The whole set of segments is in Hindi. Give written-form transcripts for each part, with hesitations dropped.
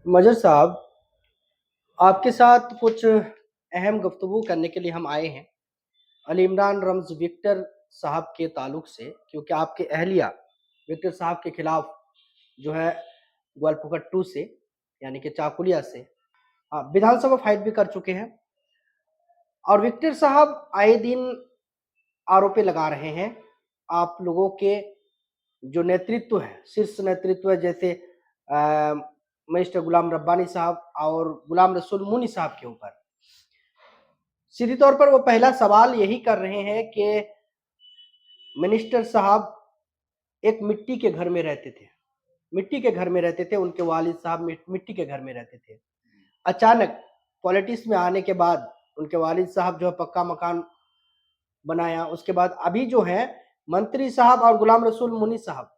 मजर साहब, आपके साथ कुछ अहम गुफ्तगू करने के लिए हम आए हैं अली इमरान रम्ज़ विक्टर साहब के ताल्लुक से, क्योंकि आपके अहलिया विक्टर साहब के खिलाफ जो है ग्वालपुखट 2 से यानी कि चाकुलिया से विधानसभा फाइट भी कर चुके हैं और विक्टर साहब आए दिन आरोप लगा रहे हैं आप लोगों के जो नेतृत्व है, शीर्ष नेतृत्व है, जैसे अ, मिस्टर गुलाम रब्बानी साहब और गुलाम रसूल मुनी साहब के ऊपर। सीधी तौर पर वो पहला सवाल यही कर रहे हैं कि मिनिस्टर साहब एक मिट्टी के घर में रहते थे, मिट्टी के घर में रहते थे, उनके वालिद साहब मिट्टी के घर में रहते थे। अचानक पॉलिटिक्स में आने के बाद उनके वालिद साहब जो है पक्का मकान बनाया, उसके बाद अभी जो है मंत्री साहब और गुलाम रसूल मुनी साहब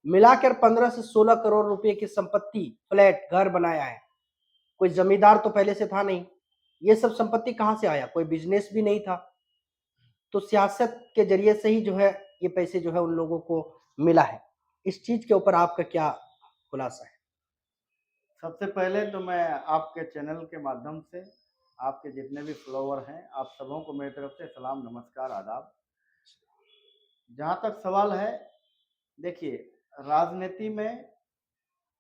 मिलाकर 15 से 16 करोड़ रुपए की संपत्ति, फ्लैट, घर बनाया है। कोई जमींदार तो पहले से था नहीं, ये सब संपत्ति कहाँ से आया? कोई बिजनेस भी नहीं था, तो सियासत के जरिए से ही जो है ये पैसे जो है उन लोगों को मिला है। इस चीज के ऊपर आपका क्या खुलासा है? सबसे पहले तो मैं आपके चैनल के माध्यम से आपके जितने भी फॉलोवर हैं, आप सबों को मेरी तरफ से सलाम, नमस्कार, आदाब। जहाँ तक सवाल है, देखिए, राजनीति में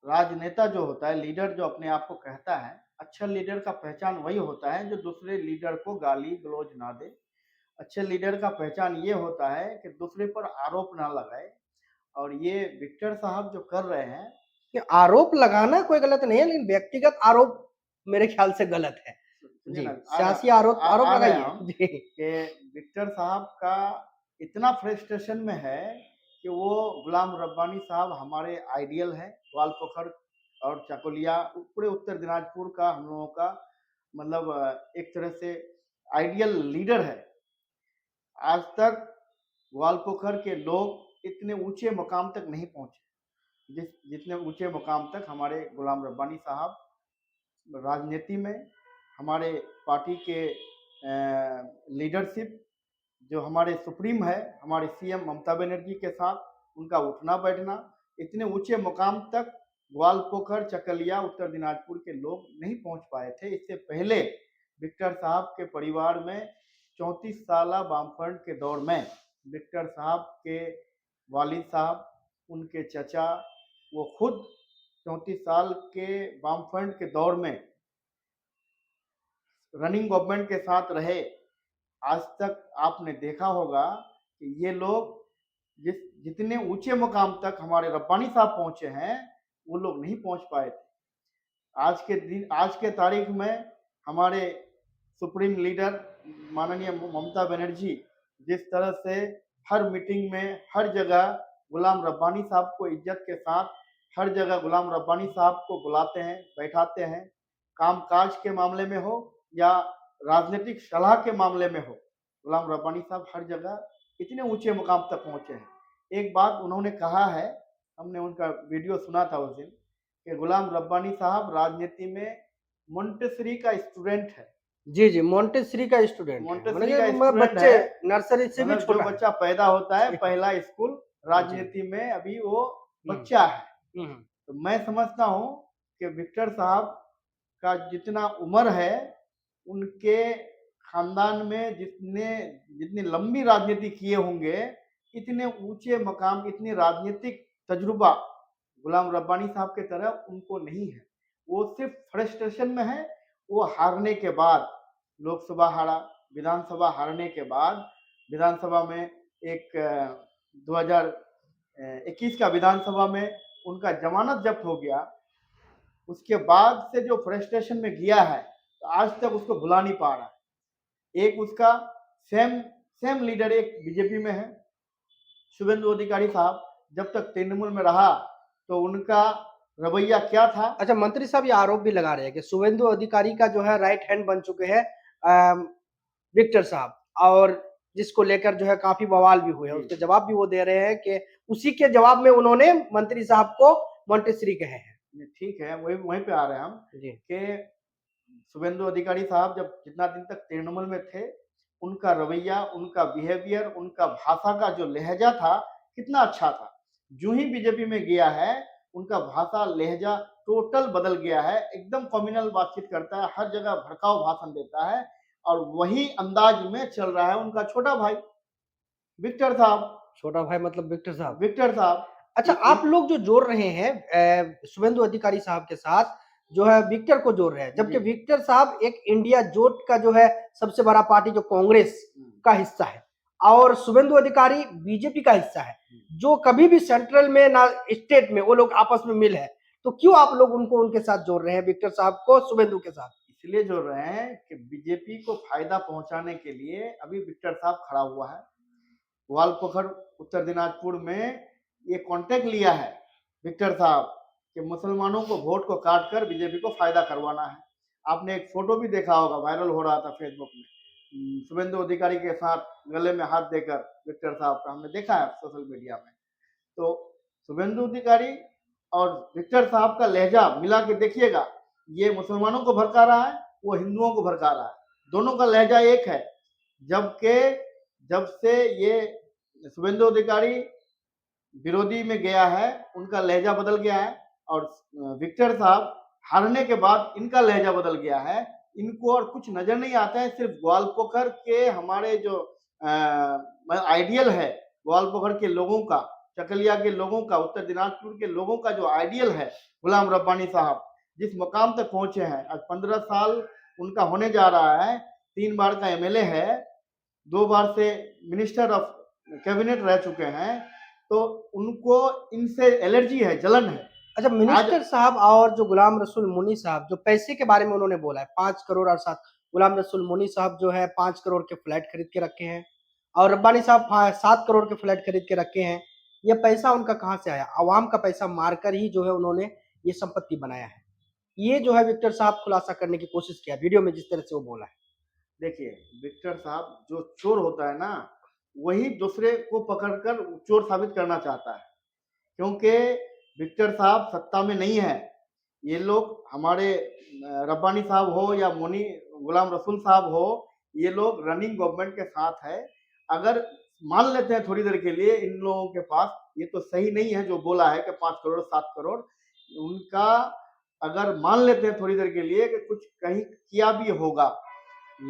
राजनेता जो होता है, लीडर जो अपने आप को कहता है, अच्छा लीडर का पहचान वही होता है जो दूसरे लीडर को गाली गलौज ना दे। अच्छे लीडर का पहचान ये होता है कि दूसरे पर आरोप ना लगाए। और ये विक्टर साहब जो कर रहे हैं, कि आरोप लगाना कोई गलत नहीं है, लेकिन व्यक्तिगत आरोप मेरे ख्याल से गलत है। सुनिए जी, ना, सियासी आरोप आरोप आ रहे लगाइए। हम जी। कि विक्टर साहब का इतना फ्रस्ट्रेशन में है कि वो गुलाम रब्बानी साहब हमारे आइडियल हैं। ग्वालपोखर और चकुलिया, पूरे उत्तर दिनाजपुर का हम लोगों का मतलब एक तरह से आइडियल लीडर है। आज तक ग्वालपोखर के लोग इतने ऊंचे मुकाम तक नहीं पहुंचे जितने ऊंचे मुकाम तक हमारे गुलाम रब्बानी साहब राजनीति में, हमारे पार्टी के लीडरशिप, जो हमारे सुप्रीम है, हमारे सीएम ममता बनर्जी के साथ उनका उठना बैठना, इतने ऊंचे मुकाम तक ग्वालपोखर, चकलिया, उत्तर दिनाजपुर के लोग नहीं पहुंच पाए थे। इससे पहले विक्टर साहब के परिवार में 34 साल वामफ्रंट के दौर में विक्टर साहब के वालिद साहब, उनके चचा, वो खुद 34 साल के वामफ्रंट के दौर में रनिंग गवर्नमेंट के साथ रहे। आज तक आपने देखा होगा कि ये लोग जितने ऊंचे मुकाम तक हमारे रब्बानी साहब पहुंचे हैं, वो लोग नहीं पहुंच पाए थे। आज के तारीख में हमारे सुप्रीम लीडर माननीय ममता बनर्जी जिस तरह से हर मीटिंग में हर जगह गुलाम रब्बानी साहब को इज्जत के साथ हर जगह गुलाम रब्बानी साहब को बुलाते हैं, बैठाते हैं, कामकाज के मामले में हो या राजनीतिक सलाह के मामले में हो, गुलाम रब्बानी साहब हर जगह इतने ऊंचे मुकाम तक पहुंचे हैं। एक बात उन्होंने कहा है, हमने उनका वीडियो सुना था उस दिन, कि गुलाम रब्बानी साहब राजनीति में मोंटेसरी का स्टूडेंट है। जी, जी, मोंटेसरी का स्टूडेंट है, मोंटेसरी का मतलब स्टूडेंट बच्चे है, नर्सरी से भी मतलब जो छोटा है। बच्चा पैदा होता है जी, पहला स्कूल जी। राजनीति में, अभी वो हुँ, बच्चा है। हुँ, तो मैं समझता हूँ कि विक्टर साहब का जितना उम्र है, उनके खानदान में जितनी लंबी राजनीति किए होंगे, इतने ऊंचे मकाम, इतनी राजनीतिक तजुर्बा गुलाम रब्बानी साहब के तरह उनको नहीं है। वो सिर्फ फ्रस्ट्रेशन में है। वो हारने के बाद लोकसभा हारा, विधानसभा हारने के बाद विधानसभा में एक 2021 का विधानसभा में उनका जमानत जब्त हो गया। उसके बाद से जो फ्रस्ट्रेशन में गया है, तो आज तक उसको भुला नहीं पा रहा है। एक उसका सेम सेम लीडर एक बीजेपी में है, शुभेंदु अधिकारी साहब, जब तक तृणमूल में रहा तो उनका रवैया क्या था। अच्छा, मंत्री साहब ये आरोप भी लगा रहे हैं कि शुभेंदु अधिकारी का जो है राइट हैंड बन चुके हैं विक्टर साहब, और जिसको लेकर जो है काफी बवाल भी हुए हैं। उसके जवाब भी वो दे रहे हैं कि उसी के जवाब में उन्होंने मंत्री साहब को मोंटेसरी कहे हैं। ठीक है, वहीं पे आ रहे हैं हम जी। कि शुभेंदु अधिकारी साहब जब जितना दिन तक तृणमूल में थे, उनका रवैया, उनका बिहेवियर, उनका भाषा का जो लहजा था, कितना अच्छा था। जो ही बीजेपी में गया है, उनका भाषा लहजा टोटल बदल गया है, एकदम कम्युनल बातचीत करता है, हर जगह भड़काऊ भाषण देता है और वही अंदाज में चल रहा है उनका छोटा भाई विक्टर साहब। छोटा भाई मतलब विक्टर साहब। विक्टर साहब अच्छा, इ- आप इ- लोग जो जोड़ रहे हैं शुभेंदु अधिकारी साहब के साथ जो है विक्टर को जोड़ रहे हैं, जबकि जी विक्टर साहब एक इंडिया जोट का जो है सबसे बड़ा पार्टी जो कांग्रेस का हिस्सा है और शुभेंदु अधिकारी बीजेपी का हिस्सा है, जो कभी भी सेंट्रल में ना स्टेट में वो लोग आपस में मिल है, तो क्यों आप लोग उनको उनके साथ जोड़ रहे हैं, विक्टर साहब को शुभेंदु के साथ? इसलिए जोड़ रहे हैं कि बीजेपी को फायदा पहुंचाने के लिए अभी विक्टर साहब खड़ा हुआ है। ग्वालपोखर उत्तर दिनाजपुर में ये कॉन्टेक्ट लिया है विक्टर साहब कि मुसलमानों को वोट को काट कर बीजेपी को फायदा करवाना है। आपने एक फोटो भी देखा होगा, वायरल हो रहा था फेसबुक में, शुभेंदु अधिकारी के साथ गले में हाथ देकर विक्टर साहब का हमने देखा है सोशल मीडिया में। तो शुभेंदु अधिकारी और विक्टर साहब का लहजा मिला के देखिएगा, ये मुसलमानों को भड़का रहा है, वो हिंदुओं को भड़का रहा है, दोनों का लहजा एक है। जबकि जब से ये शुभेंदु अधिकारी विरोधी में गया है, उनका लहजा बदल गया है और विक्टर साहब हारने के बाद इनका लहजा बदल गया है। इनको और कुछ नजर नहीं आता है, सिर्फ ग्वालपोखर के हमारे जो आइडियल है, ग्वालपोखर के लोगों का, चकलिया के लोगों का, उत्तर दिनाजपुर के लोगों का जो आइडियल है, गुलाम रब्बानी साहब जिस मकाम तक पहुंचे हैं, आज 15 साल उनका होने जा रहा है, 3 बार का एमएलए है, 2 बार से मिनिस्टर ऑफ कैबिनेट रह चुके हैं, तो उनको इनसे एलर्जी है, जलन है। अच्छा, मिनिस्टर साहब और जो गुलाम रसूल मुनी साहब जो पैसे के बारे में उन्होंने बोला है 5 करोड़ और 7, गुलाम रसूल मुनी साहब जो है 5 करोड़ के फ्लैट खरीद के रखे हैं और रब्बानी साहब 7 करोड़ के फ्लैट खरीद के रखे हैं। ये पैसा उनका कहाँ से आया? अवाम का पैसा मारकर ही जो है उन्होंने ये संपत्ति बनाया है। ये जो है विक्टर साहब खुलासा करने की कोशिश किया वीडियो में जिस तरह से वो बोला है। देखिए, विक्टर साहब जो चोर होता है ना, वही दूसरे को पकड़कर चोर साबित करना चाहता है, क्योंकि विक्टर साहब सत्ता में नहीं है। ये लोग हमारे रब्बानी साहब हो या मोनी गुलाम रसूल साहब हो, ये लोग रनिंग गवर्नमेंट के साथ है। अगर मान लेते हैं थोड़ी देर के लिए इन लोगों के पास ये तो सही नहीं है जो बोला है कि 5 करोड़ 7 करोड़, उनका अगर मान लेते हैं थोड़ी देर के लिए कि कुछ कहीं किया भी होगा,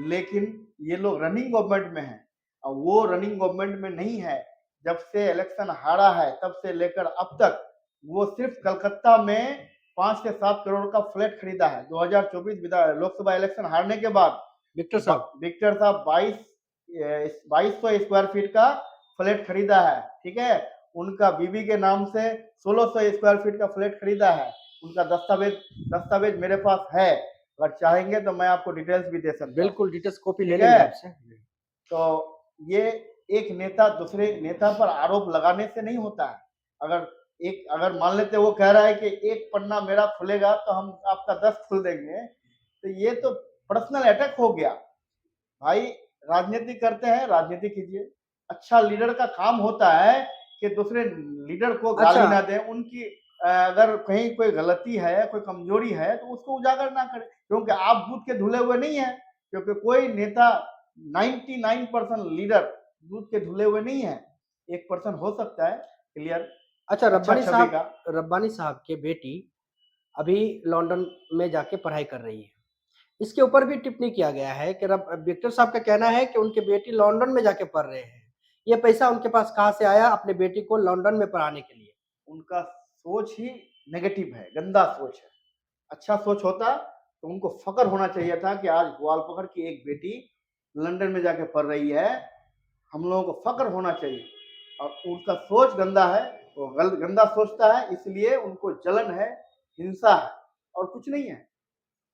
लेकिन ये लोग रनिंग गवर्नमेंट में हैं और वो रनिंग गवर्नमेंट में नहीं है। जब से इलेक्शन हारा है तब से लेकर अब तक वो सिर्फ कलकत्ता में 5 से 7 करोड़ का फ्लैट खरीदा है। 2024 लोकसभा इलेक्शन हारने के बाद विक्टर साहब 2200 स्क्वायर फीट का फ्लैट खरीदा है, ठीक है। उनका बीबी के नाम से 1600 स्क्वायर फीट का फ्लैट खरीदा है। उनका दस्तावेज मेरे पास है, अगर चाहेंगे तो मैं आपको डिटेल्स भी दे सकता हूँ। बिल्कुल डिटेल्स कॉपी ले ठीक लेंगे है? आपसे। तो ये एक नेता दूसरे नेता पर आरोप लगाने से नहीं होता है। अगर मान लेते वो कह रहा है कि एक पन्ना मेरा खुलेगा तो हम आपका 10 खोल देंगे, तो ये तो पर्सनल अटैक हो गया। भाई, राजनीति करते हैं, राजनीति कीजिए। अच्छा लीडर का काम होता है कि दूसरे लीडर को गाली ना दें, उनकी अगर कहीं कोई गलती है, कोई कमजोरी है तो उसको उजागर ना करें, क्योंकि आप दूध के धुले हुए नहीं है। क्योंकि कोई नेता 99% लीडर दूध के धुले हुए नहीं है, 1% हो सकता है क्लियर। अच्छा, छवि का रब्बानी साहब के बेटी अभी लंदन में जाके पढ़ाई कर रही है। इसके ऊपर भी टिप्पणी किया गया है कि विक्टर साहब का कहना है कि उनके बेटी लंदन में जाके पढ़ रहे हैं। ये पैसा उनके पास कहाँ से आया अपने बेटी को लंदन में पढ़ाने के लिए? उनका सोच ही नेगेटिव है, गंदा सोच है। अच्छा सोच होता तो उनको फक्र होना चाहिए था कि आज ग्वालपोखर की एक बेटी लंदन में जाके पढ़ रही है, हम लोगों को फक्र होना चाहिए। और उनका सोच गंदा है, वो गंदा सोचता है, इसलिए उनको जलन है, हिंसा है और कुछ नहीं है।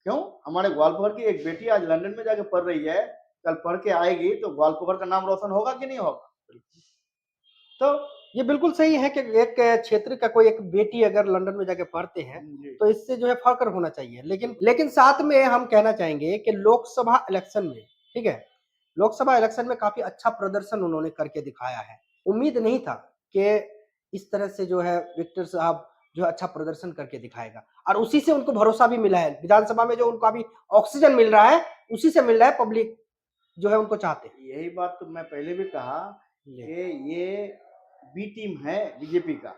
क्यों? हमारे ग्वालपोखर की एक बेटी आज लंदन में जाके पढ़ रही है, कल पढ़ के आएगी तो ग्वालपोखर का नाम रोशन होगा कि नहीं होगा? तो ये बिल्कुल सही है कि एक क्षेत्र का कोई एक बेटी अगर लंदन में जाके पढ़ते हैं तो इससे जो है फख्र होना चाहिए। लेकिन साथ में हम कहना चाहेंगे कि लोकसभा इलेक्शन में, ठीक है, लोकसभा इलेक्शन में काफी अच्छा प्रदर्शन उन्होंने करके दिखाया है। उम्मीद नहीं था कि इस तरह से जो है विक्टर साहब जो है अच्छा प्रदर्शन करके दिखाएगा और उसी से उनको भरोसा भी मिला है। विधानसभा में जो उनको अभी ऑक्सीजन मिल रहा है उसी से मिल रहा है, पब्लिक जो है उनको चाहते हैं। यही बात तो मैं पहले भी कहा कि ये बी टीम है बीजेपी का।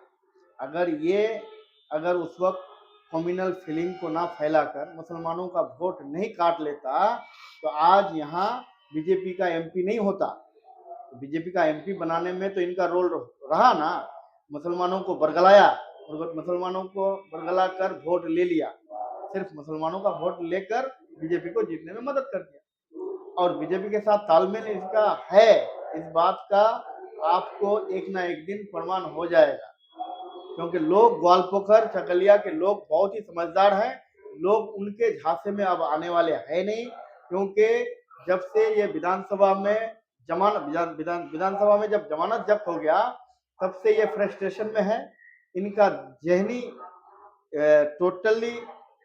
अगर उस वक्त कम्युनल फीलिंग को ना फैलाकर मुसलमानों का वोट नहीं काट लेता तो आज यहाँ बीजेपी का एमपी नहीं होता। बीजेपी का एमपी बनाने में तो इनका रोल रहा ना, मुसलमानों को बरगलाया और मुसलमानों को बरगला कर वोट ले लिया, सिर्फ मुसलमानों का वोट लेकर बीजेपी को जीतने में मदद कर दिया। और बीजेपी के साथ तालमेल इसका है, इस बात का आपको एक ना एक दिन प्रमाण हो जाएगा, क्योंकि लोग ग्वालपोखर चकलिया के लोग बहुत ही समझदार हैं। लोग उनके झांसे में अब आने वाले हैं नहीं, क्योंकि जब से ये विधानसभा में विधानसभा में जब जमानत जब्त हो गया तब से ये फ्रस्ट्रेशन में है। इनका जहनी टोटली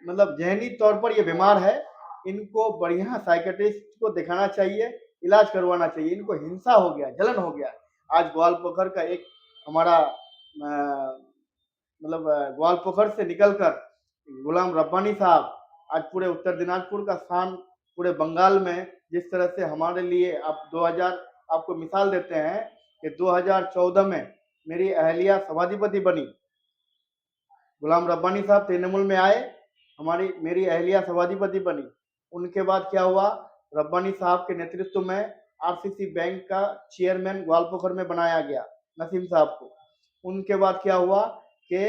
मतलब जहनी तौर पर ये बीमार है। इनको बढ़िया साइकेट्रिस्ट को दिखाना चाहिए, इलाज करवाना चाहिए। इनको हिंसा हो गया, जलन हो गया। आज ग्वालपोखर का एक हमारा मतलब ग्वालपोखर से निकलकर गुलाम रब्बानी साहब आज पूरे उत्तर दिनाजपुर का स्थान पूरे बंगाल में जिस तरह से हमारे लिए आप 2000 आपको मिसाल देते हैं कि 2014 में मेरी अहलिया सभाधिपति बनी। गुलाम रब्बानी साहब तृणमूल में आए, मेरी अहलिया सभाधिपति बनी। उनके बाद क्या हुआ, रब्बानी साहब के नेतृत्व में आरसीसी बैंक का चेयरमैन ग्वालपोखर में बनाया गया नसीम साहब को। उनके बाद क्या हुआ कि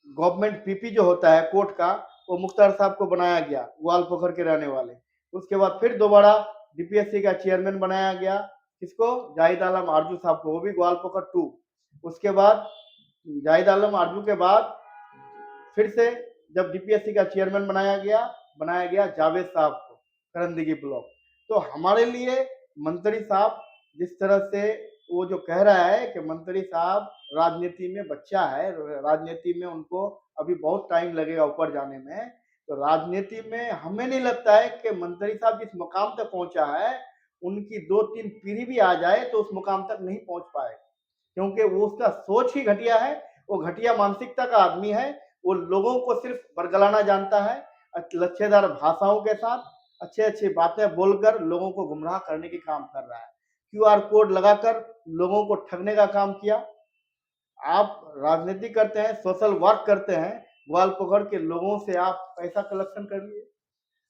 गवर्नमेंट पीपी जो होता है कोर्ट का, वो मुख्तार साहब को बनाया गया, ग्वालपोखर के रहने वाले। उसके बाद फिर दोबारा डीपीएससी का चेयरमैन बनाया गया, किसको, जाहिद आलम आरजू साहब को, वो भी ग्वालपोखर 2। उसके बाद जाहिद आलम आरजू के बाद फिर से जब डीपीएससी का चेयरमैन बनाया गया जावेद साहब को, करंदगी ब्लॉक। तो हमारे लिए मंत्री साहब जिस तरह से वो जो कह रहा है कि मंत्री साहब राजनीति में बच्चा है, राजनीति में उनको अभी बहुत टाइम लगेगा ऊपर जाने में, तो राजनीति में हमें नहीं लगता है कि मंत्री साहब जिस मुकाम तक पहुंचा है उनकी 2-3 पीढ़ी भी आ जाए तो उस मुकाम तक नहीं पहुंच पाएगा, क्योंकि वो उसका सोच ही घटिया है। वो घटिया मानसिकता का आदमी है। वो लोगों को सिर्फ बरगलाना जानता है, लच्छेदार भाषाओं के साथ अच्छे अच्छी बातें बोलकर लोगों को गुमराह करने की काम कर रहा है। क्यूआर कोड लगाकर लोगों को ठगने का काम किया। आप राजनीति करते हैं, सोशल वर्क करते हैं, ग्वालपोखर के लोगों से आप पैसा कलेक्शन कर लिए,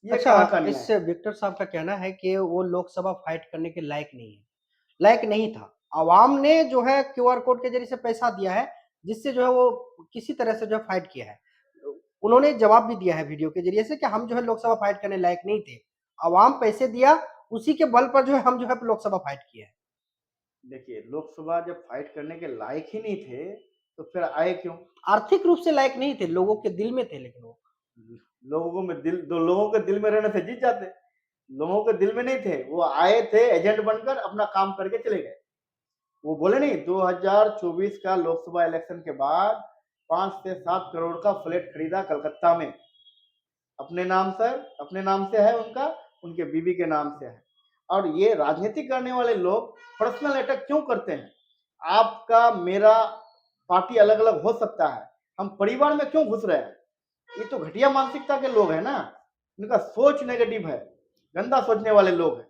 ये अच्छा, कहाँ का न्याय इस है? विक्टर साहब का कहना है कि वो लोकसभा फाइट करने के लायक नहीं है, लायक नहीं था। आवाम ने जो है क्यूआर कोड के ज़रिए से पैसा दिया है, जिससे जो है वो किसी तरह से जो है फाइट किया है। उन्होंने जवाब भी दिया है वीडियो के ज़रिए से कि हम जो है लोकसभा फाइट करने लायक नहीं थे। आवाम पैसे दिया, उसी के बल पर जो है हम जो है लोकसभा फाइट किए हैं। देखिए, लोकसभा जब फाइट करने के लायक ही नहीं थे तो फिर आए क्यों? आर्थिक रूप से लायक नहीं थे, लोगों के दिल में थे लेकिन वो। लोगों के दिल में रहने से जीत जाते। लोगों के दिल में नहीं थे, वो आए थे एजेंट बनकर, अपना काम करके चले गए। वो बोले नहीं 2024 का लोकसभा इलेक्शन के बाद 5 से 7 करोड़ का फ्लैट खरीदा कलकत्ता में, अपने नाम से है उनका, उनके बीवी के नाम से है। और ये राजनीति करने वाले लोग पर्सनल अटैक क्यों करते हैं? आपका मेरा पार्टी अलग अलग हो सकता है, हम परिवार में क्यों घुस रहे हैं? ये तो घटिया मानसिकता के लोग हैं ना, इनका सोच नेगेटिव है, गंदा सोचने वाले लोग हैं।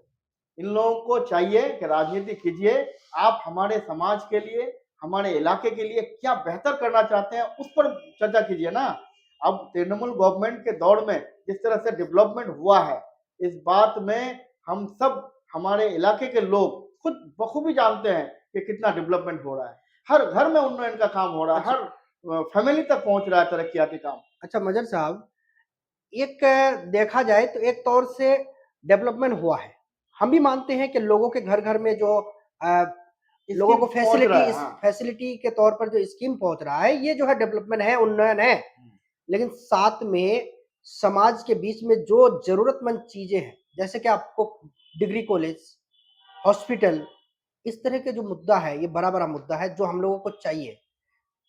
इन लोगों को चाहिए कि राजनीति कीजिए, आप हमारे समाज के लिए, हमारे इलाके के लिए क्या बेहतर करना चाहते हैं उस पर चर्चा कीजिए ना। अब तृणमूल गवर्नमेंट के दौर में जिस तरह से डेवलपमेंट हुआ है, इस बात में हम सब, हमारे इलाके के लोग खुद बखूबी जानते हैं कि कितना डेवलपमेंट हो रहा है। हर घर में उन्नयन का काम हो रहा है, हर फैमिली तक पहुंच रहा है तरक्याती काम। अच्छा मजर साहब, एक देखा जाए तो एक तौर से डेवलपमेंट हुआ है। हम भी मानते हैं कि लोगों के घर-घर में जो अ, लोगों स्कीम को पहुंच रहा है, फैसिलिटी हाँ। फैसिलिटी के तौर पर जो स्कीम पहुँच रहा है, ये जो है डेवलपमेंट है, उन्नयन है। लेकिन साथ में समाज के बीच में जो ज़रूरतमंद चीज़ें हैं, जैसे कि आपको डिग्री कॉलेज, हॉस्पिटल, इस तरह के जो मुद्दा है, ये बड़ा-बड़ा मुद्दा है जो हम लोगों को चाहिए।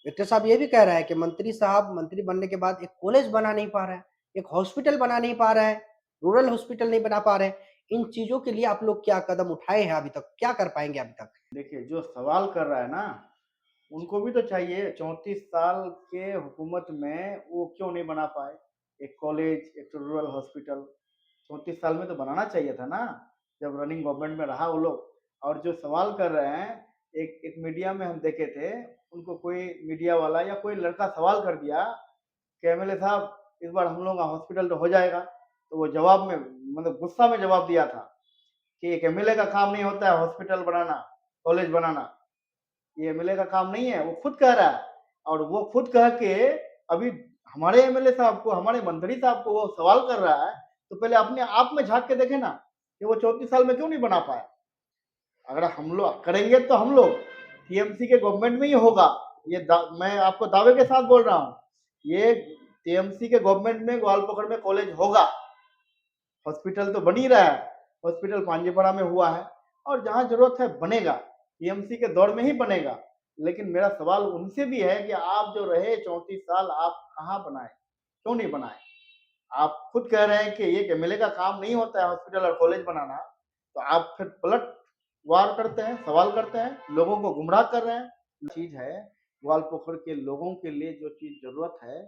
विक्टर साहब ये भी कह रहा है कि मंत्री साहब मंत्री बनने के बाद एक कॉलेज बना नहीं पा रहा है, एक हॉस्पिटल बना नहीं पा रहा है, रूरल हॉस्पिटल नहीं बना पा रहे हैं। इन चीज़ों के लिए आप लोग क्या कदम उठाए हैं अभी तक? क्या कर पाएँगे अभी तक? देखिए, जो सवाल कर रहा है ना, उनको भी तो चाहिए। 34 साल के हुकूमत में वो क्यों नहीं बना पाए एक कॉलेज, एक रूरल हॉस्पिटल? 34 साल में तो बनाना चाहिए था ना, जब रनिंग गवर्नमेंट में रहा वो लोग। और जो सवाल कर रहे हैं, एक एक मीडिया में हम देखे थे उनको कोई मीडिया वाला या कोई लड़का सवाल कर दिया कि एमएलए साहब इस बार हम लोगों का हॉस्पिटल तो हो जाएगा, तो वो जवाब में मतलब गुस्सा में जवाब दिया था कि एक एमएलए का काम नहीं होता है हॉस्पिटल बनाना, कॉलेज बनाना, ये एमएलए का काम नहीं है। वो खुद कह रहा है और वो खुद कह के अभी हमारे एमएलए साहब को, हमारे मंत्री साहब को वो सवाल कर रहा है, तो पहले अपने आप में झांक के देखे ना कि वो 34 साल में क्यों नहीं बना पाया। अगर हम लोग करेंगे तो हम लोग टीएमसी के गवर्नमेंट में ही होगा, ये मैं आपको दावे के साथ बोल रहा हूँ, ये टीएमसी के गवर्नमेंट में ग्वालपोखर में कॉलेज होगा। हॉस्पिटल तो बन ही रहा है, हॉस्पिटल पांजेपड़ा में हुआ है और जहां जरूरत है बनेगा, टीएमसी के दौर में ही बनेगा। लेकिन मेरा सवाल उनसे भी है कि आप जो रहे 34 साल आप कहाँ बनाए, क्यों नहीं बनाए। आप खुद कह रहे हैं कि ये एमएलए का काम नहीं होता है हॉस्पिटल और कॉलेज बनाना, तो आप फिर पलट वार करते हैं, सवाल करते हैं, लोगों को गुमराह कर रहे हैं। चीज है ग्वालपोखर के लोगों के लिए जो चीज जरूरत है,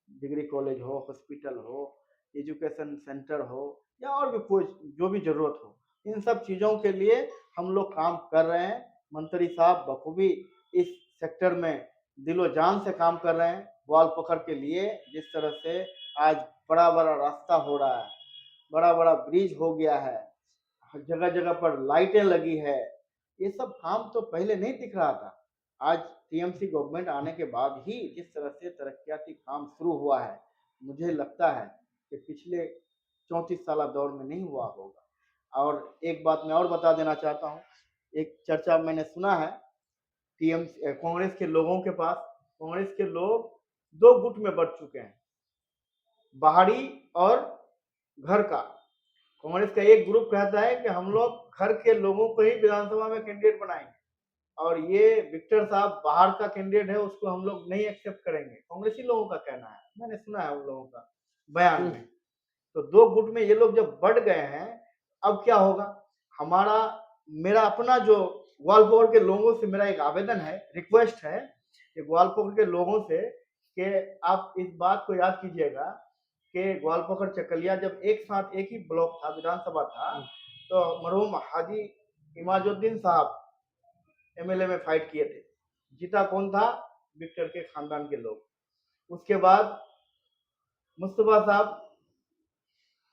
डिग्री कॉलेज हो, हॉस्पिटल हो, एजुकेशन सेंटर हो या और भी कोई जो भी जरूरत हो, इन सब चीजों के लिए हम लोग काम कर रहे हैं। मंत्री साहब बखूबी इस सेक्टर में दिलो जान से काम कर रहे हैं। ग्वालपोखर के लिए जिस तरह से आज बड़ा बड़ा रास्ता हो रहा है, बड़ा बड़ा ब्रिज हो गया है, जगह जगह पर लाइटें लगी है, ये सब काम तो पहले नहीं दिख रहा था। आज टीएमसी गवर्नमेंट आने के बाद ही जिस तरह से तरक्याती काम शुरू हुआ है, मुझे लगता है कि पिछले 34 साल दौर में नहीं हुआ होगा। और एक बात मैं और बता देना चाहता हूँ, एक चर्चा मैंने सुना है टीएमसी कांग्रेस के लोगों के पास, कांग्रेस के लोग दो गुट में बढ़ चुके हैं, बाहरी और घर का। कांग्रेस का एक ग्रुप कहता है कि हम लोग घर के लोगों को ही विधानसभा में कैंडिडेट बनाएंगे और ये विक्टर साहब बाहर का कैंडिडेट है, उसको हम लोग नहीं एक्सेप्ट करेंगे। कांग्रेसी लोगों का कहना है, मैंने सुना है उन लोगों का बयान में। तो दो गुट में ये लोग जब बढ़ गए हैं, अब क्या होगा। हमारा मेरा अपना जो ग्वालपोखर के लोगों से मेरा एक आवेदन है, रिक्वेस्ट है कि ग्वालपोखर के लोगों से कि आप इस बात को याद कीजिएगा कि ग्वालपोखर चकलिया जब एक साथ एक ही ब्लॉक था, विधानसभा था, तो मरहूम हाजी इमाजुद्दीन साहब एमएलए में फाइट किए थे। जीता कौन था? विक्टर के खानदान के लोग। उसके बाद मुस्तफा साहब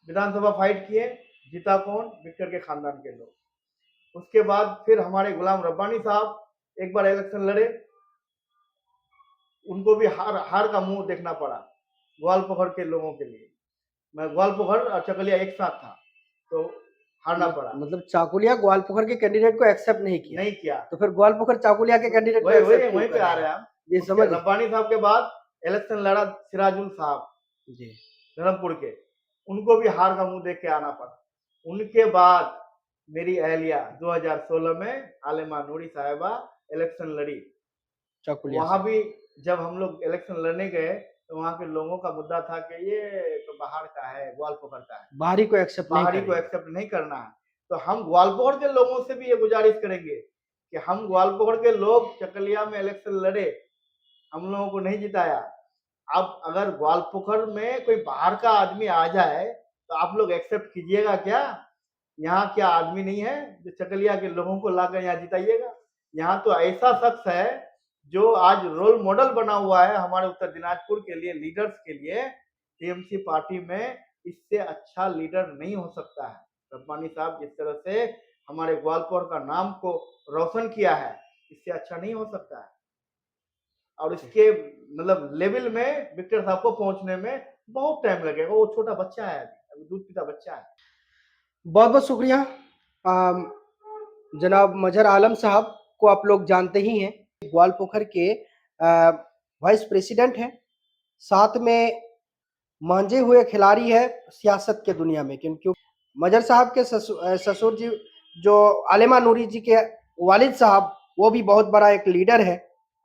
विधानसभा फाइट किए, जीता कौन? विक्टर के खानदान के लोग। उसके बाद फिर हमारे गुलाम रब्बानी साहब एक बार इलेक्शन लड़े, उनको भी हार का मुंह देखना पड़ा ग्वालपोखर के लोगों के लिए। मैं ग्वालपोखर और चकलिया एक साथ था, तो हारना पड़ा। मतलब चाकुलिया ग्वालपोखर के कैंडिडेट को एक्सेप्ट नहीं किया, तो फिर ग्वालपोखर चाकुलिया के कैंडिडेट को एक्सेप्ट वहीं पे आ रहे हैं हम। ये समझ। रब्बानी साहब के बाद इलेक्शन लड़ा सिराजुल साहब जी धर्मपुर के, उनको भी हार का मुंह देख के आना पड़ा। उनके बाद मेरी अहलिया 2016 में आलिमा नूरी साहिबा इलेक्शन लड़ी, वहां भी जब हम लोग इलेक्शन लड़ने गए तो वहां के लोगों का मुद्दा था कि ये तो बाहर का है, ग्वालपोखर का है, बाहरी को एक्सेप्ट नहीं करना है। तो हम ग्वालपोखर के लोगों से भी ये गुजारिश करेंगे कि हम ग्वालपोखर के लोग चकलिया में इलेक्शन लड़े, हम लोगों को नहीं जिताया। अब अगर ग्वालपोखर में कोई बाहर का आदमी आ जाए तो आप लोग एक्सेप्ट कीजिएगा क्या? यहाँ क्या आदमी नहीं है जो चकलिया के लोगों को लाकर यहाँ जिताइएगा? यहाँ तो ऐसा शख्स है जो आज रोल मॉडल बना हुआ है हमारे उत्तर दिनाजपुर के लिए, लीडर्स के लिए। टीएमसी पार्टी में इससे अच्छा लीडर नहीं हो सकता है। रब्बानी साहब जिस तरह से हमारे ग्वालपोखर का नाम को रोशन किया है, इससे अच्छा नहीं हो सकता है। और इसके मतलब लेवल में विक्टर साहब को पहुंचने में बहुत टाइम लगेगा। वो छोटा बच्चा है, अभी दूध पीता बच्चा है। बहुत बहुत शुक्रिया। जनाब मजहर आलम साहब को आप लोग जानते ही हैं, ग्वालपोखर के वाइस प्रेसिडेंट हैं, साथ में मांझे हुए खिलाड़ी है सियासत के दुनिया में। क्योंकि मजहर साहब के ससुर जी जो आलिमा नूरी जी के वालिद साहब, वो भी बहुत बड़ा एक लीडर है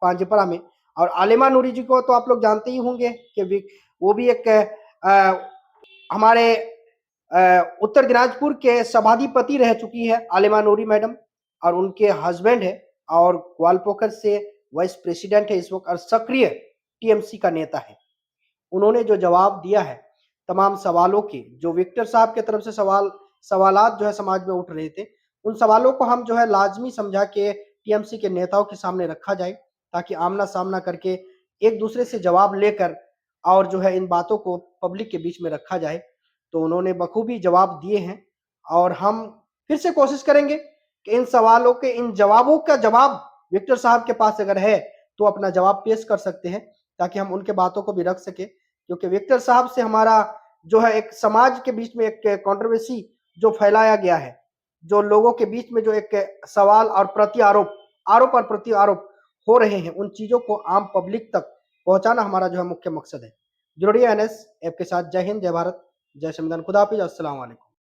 पांजेपरा में। और आलिमा नूरी जी को तो आप लोग जानते ही होंगे कि वो भी एक हमारे उत्तर दिनाजपुर के सभाधिपति रह चुकी है आलिमा नूरी मैडम, और उनके हस्बैंड है और ग्वालपोखर से वाइस प्रेसिडेंट है इस वक्त और सक्रिय टीएमसी का नेता है। उन्होंने जो जवाब दिया है तमाम सवालों के, जो विक्टर साहब की तरफ से सवालात जो है समाज में उठ रहे थे, उन सवालों को हम जो है लाजमी समझा के टीएमसी के नेताओं के सामने रखा जाए ताकि आमना-सामना करके एक दूसरे से जवाब लेकर और जो है इन बातों को पब्लिक के बीच में रखा जाए। तो उन्होंने बखूबी जवाब दिए हैं और हम फिर से कोशिश करेंगे कि इन सवालों के इन जवाबों का जवाब विक्टर साहब के पास अगर है तो अपना जवाब पेश कर सकते हैं, ताकि हम उनके बातों को भी रख सकें। क्योंकि विक्टर साहब से हमारा जो है एक समाज के बीच में एक कंट्रोवर्सी जो फैलाया गया है, जो लोगों के बीच में जो एक सवाल और प्रति-आरोप, आरोप और प्रति-आरोप हो रहे हैं, उन चीज़ों को आम पब्लिक तक पहुँचाना हमारा जो है मुख्य मकसद है। जुड़िए एनएस ऐप के साथ। जय हिंद, जय भारत, जय संविधान। खुदा हाफ़िज़, अस्सलाम वालेकुम।